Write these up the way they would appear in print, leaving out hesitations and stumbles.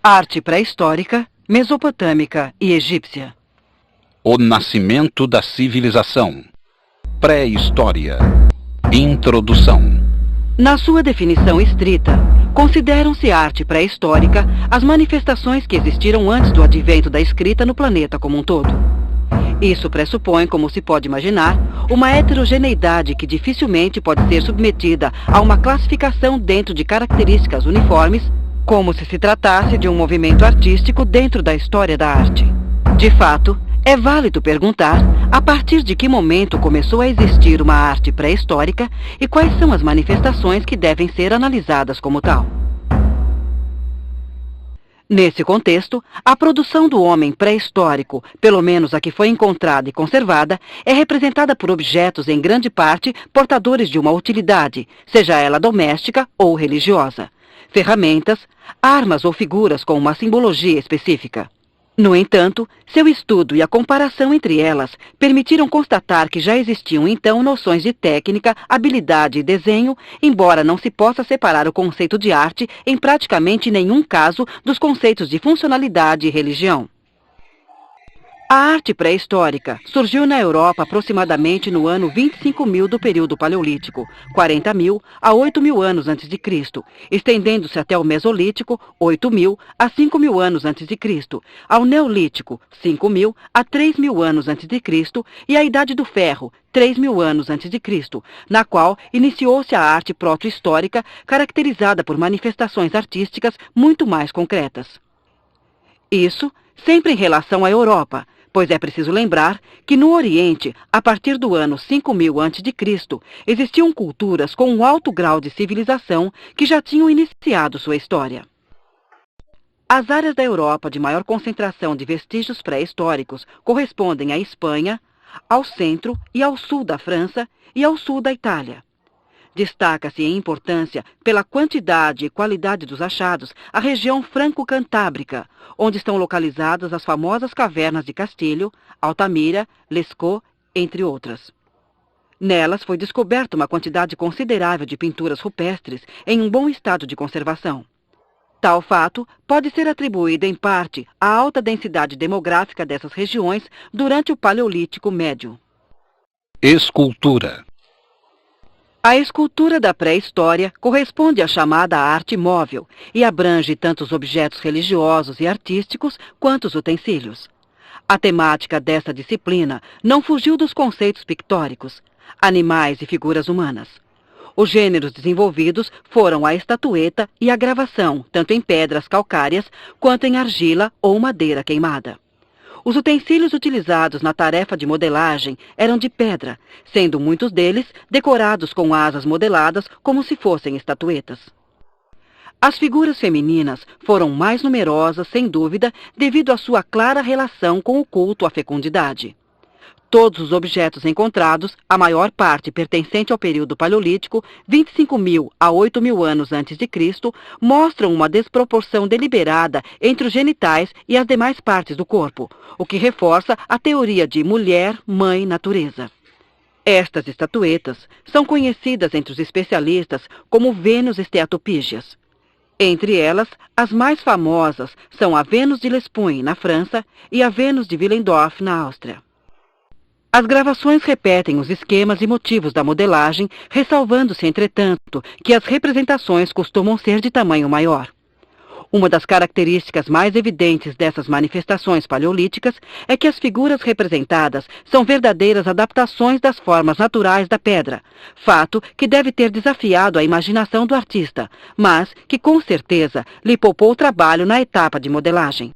Arte pré-histórica, mesopotâmica e egípcia. O nascimento da civilização. Pré-história. Introdução. Na sua definição estrita, consideram-se arte pré-histórica as manifestações que existiram antes do advento da escrita no planeta como um todo. Isso pressupõe, como se pode imaginar, uma heterogeneidade que dificilmente pode ser submetida a uma classificação dentro de características uniformes, como se se tratasse de um movimento artístico dentro da história da arte. De fato, é válido perguntar a partir de que momento começou a existir uma arte pré-histórica e quais são as manifestações que devem ser analisadas como tal. Nesse contexto, a produção do homem pré-histórico, pelo menos a que foi encontrada e conservada, é representada por objetos em grande parte portadores de uma utilidade, seja ela doméstica ou religiosa, ferramentas, armas ou figuras com uma simbologia específica. No entanto, seu estudo e a comparação entre elas permitiram constatar que já existiam então noções de técnica, habilidade e desenho, embora não se possa separar o conceito de arte em praticamente nenhum caso dos conceitos de funcionalidade e religião. A arte pré-histórica surgiu na Europa aproximadamente no ano 25.000 do período paleolítico, 40.000 a 8.000 anos antes de Cristo, estendendo-se até o Mesolítico, 8.000 a 5.000 anos antes de Cristo, ao Neolítico, 5.000 a 3.000 anos antes de Cristo, e à Idade do Ferro, 3.000 anos antes de Cristo, na qual iniciou-se a arte proto-histórica, caracterizada por manifestações artísticas muito mais concretas. Isso sempre em relação à Europa, pois é preciso lembrar que no Oriente, a partir do ano 5.000 a.C., existiam culturas com um alto grau de civilização que já tinham iniciado sua história. As áreas da Europa de maior concentração de vestígios pré-históricos correspondem à Espanha, ao centro e ao sul da França e ao sul da Itália. Destaca-se em importância pela quantidade e qualidade dos achados a região franco-cantábrica, onde estão localizadas as famosas cavernas de Castilho, Altamira, Lescaut, entre outras. Nelas foi descoberta uma quantidade considerável de pinturas rupestres em um bom estado de conservação. Tal fato pode ser atribuído em parte à alta densidade demográfica dessas regiões durante o Paleolítico Médio. Escultura. A escultura da pré-história corresponde à chamada arte móvel e abrange tanto os objetos religiosos e artísticos quanto os utensílios. A temática dessa disciplina não fugiu dos conceitos pictóricos, animais e figuras humanas. Os gêneros desenvolvidos foram a estatueta e a gravação, tanto em pedras calcárias quanto em argila ou madeira queimada. Os utensílios utilizados na tarefa de modelagem eram de pedra, sendo muitos deles decorados com asas modeladas como se fossem estatuetas. As figuras femininas foram mais numerosas, sem dúvida, devido à sua clara relação com o culto à fecundidade. Todos os objetos encontrados, a maior parte pertencente ao período paleolítico, 25.000 a 8.000 anos antes de Cristo, mostram uma desproporção deliberada entre os genitais e as demais partes do corpo, o que reforça a teoria de mulher, mãe, natureza. Estas estatuetas são conhecidas entre os especialistas como Vênus Esteatopígias. Entre elas, as mais famosas são a Vênus de Lespuy, na França, e a Vênus de Willendorf, na Áustria. As gravações repetem os esquemas e motivos da modelagem, ressalvando-se, entretanto, que as representações costumam ser de tamanho maior. Uma das características mais evidentes dessas manifestações paleolíticas é que as figuras representadas são verdadeiras adaptações das formas naturais da pedra, fato que deve ter desafiado a imaginação do artista, mas que, com certeza, lhe poupou trabalho na etapa de modelagem.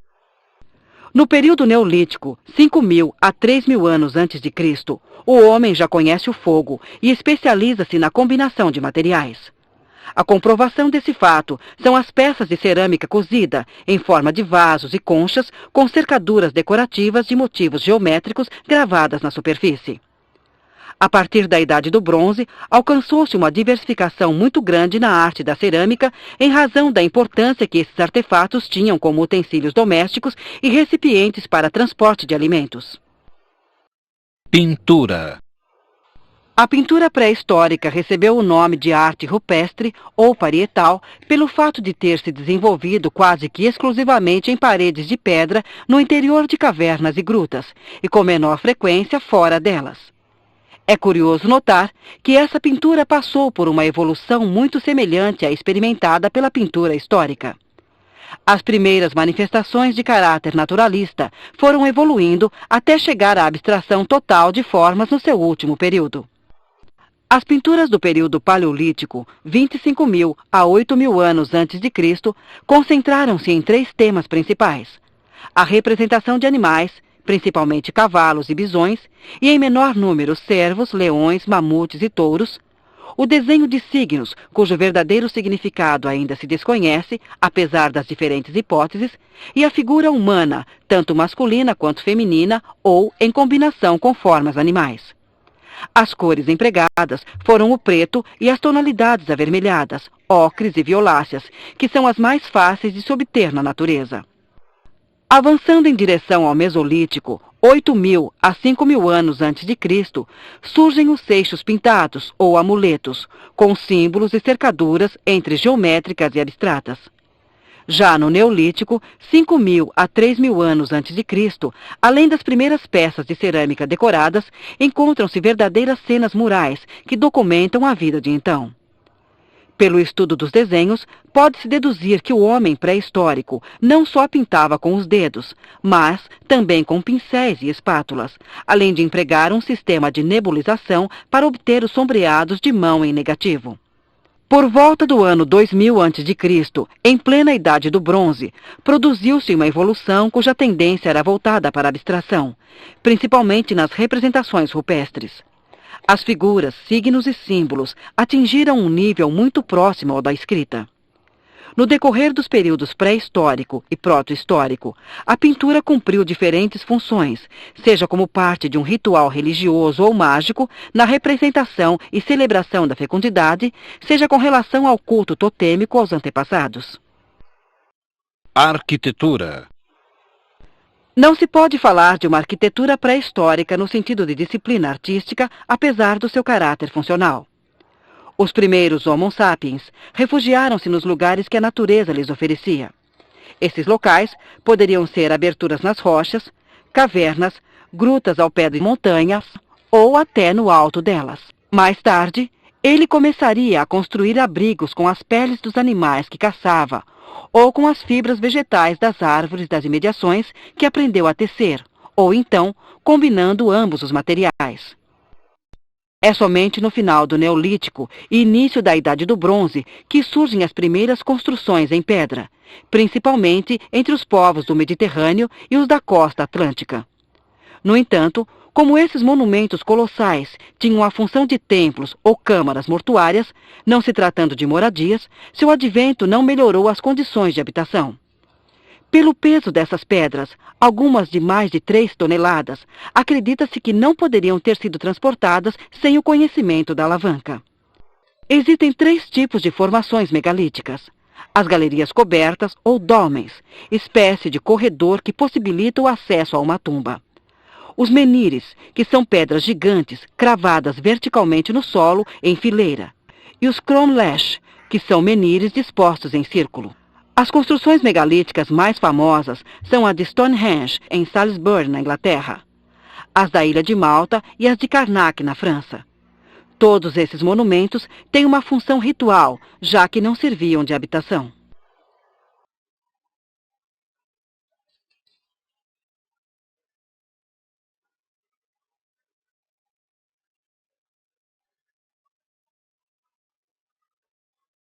No período neolítico, 5.000 a 3.000 anos antes de Cristo, o homem já conhece o fogo e especializa-se na combinação de materiais. A comprovação desse fato são as peças de cerâmica cozida, em forma de vasos e conchas, com cercaduras decorativas de motivos geométricos gravadas na superfície. A partir da Idade do Bronze, alcançou-se uma diversificação muito grande na arte da cerâmica, em razão da importância que esses artefatos tinham como utensílios domésticos e recipientes para transporte de alimentos. Pintura. A pintura pré-histórica recebeu o nome de arte rupestre ou parietal pelo fato de ter se desenvolvido quase que exclusivamente em paredes de pedra no interior de cavernas e grutas, e com menor frequência fora delas. É curioso notar que essa pintura passou por uma evolução muito semelhante à experimentada pela pintura histórica. As primeiras manifestações de caráter naturalista foram evoluindo até chegar à abstração total de formas no seu último período. As pinturas do período paleolítico, 25.000 a 8.000 anos antes de Cristo, concentraram-se em 3 temas principais: a representação de animais, principalmente cavalos e bisões, e em menor número cervos, leões, mamutes e touros; o desenho de signos, cujo verdadeiro significado ainda se desconhece, apesar das diferentes hipóteses, e a figura humana, tanto masculina quanto feminina, ou em combinação com formas animais. As cores empregadas foram o preto e as tonalidades avermelhadas, ocres e violáceas, que são as mais fáceis de se obter na natureza. Avançando em direção ao Mesolítico, 8.000 a 5.000 anos antes de Cristo, surgem os seixos pintados, ou amuletos, com símbolos e cercaduras entre geométricas e abstratas. Já no Neolítico, 5.000 a 3.000 anos antes de Cristo, além das primeiras peças de cerâmica decoradas, encontram-se verdadeiras cenas murais que documentam a vida de então. Pelo estudo dos desenhos, pode-se deduzir que o homem pré-histórico não só pintava com os dedos, mas também com pincéis e espátulas, além de empregar um sistema de nebulização para obter os sombreados de mão em negativo. Por volta do ano 2000 a.C., em plena Idade do Bronze, produziu-se uma evolução cuja tendência era voltada para a abstração, principalmente nas representações rupestres. As figuras, signos e símbolos atingiram um nível muito próximo ao da escrita. No decorrer dos períodos pré-histórico e proto-histórico, a pintura cumpriu diferentes funções, seja como parte de um ritual religioso ou mágico, na representação e celebração da fecundidade, seja com relação ao culto totêmico aos antepassados. Arquitetura. Não se pode falar de uma arquitetura pré-histórica no sentido de disciplina artística, apesar do seu caráter funcional. Os primeiros Homo sapiens refugiaram-se nos lugares que a natureza lhes oferecia. Esses locais poderiam ser aberturas nas rochas, cavernas, grutas ao pé de montanhas ou até no alto delas. Mais tarde, ele começaria a construir abrigos com as peles dos animais que caçava ou com as fibras vegetais das árvores das imediações que aprendeu a tecer, ou então combinando ambos os materiais. É somente no final do Neolítico e início da Idade do Bronze que surgem as primeiras construções em pedra, principalmente entre os povos do Mediterrâneo e os da costa atlântica. No entanto, como esses monumentos colossais tinham a função de templos ou câmaras mortuárias, não se tratando de moradias, seu advento não melhorou as condições de habitação. Pelo peso dessas pedras, algumas de mais de 3 toneladas, acredita-se que não poderiam ter sido transportadas sem o conhecimento da alavanca. Existem 3 tipos de formações megalíticas: as galerias cobertas ou dolmens, espécie de corredor que possibilita o acesso a uma tumba; os menires, que são pedras gigantes cravadas verticalmente no solo em fileira; e os cromlech, que são menires dispostos em círculo. As construções megalíticas mais famosas são a de Stonehenge, em Salisbury, na Inglaterra, as da Ilha de Malta e as de Karnak, na França. Todos esses monumentos têm uma função ritual, já que não serviam de habitação.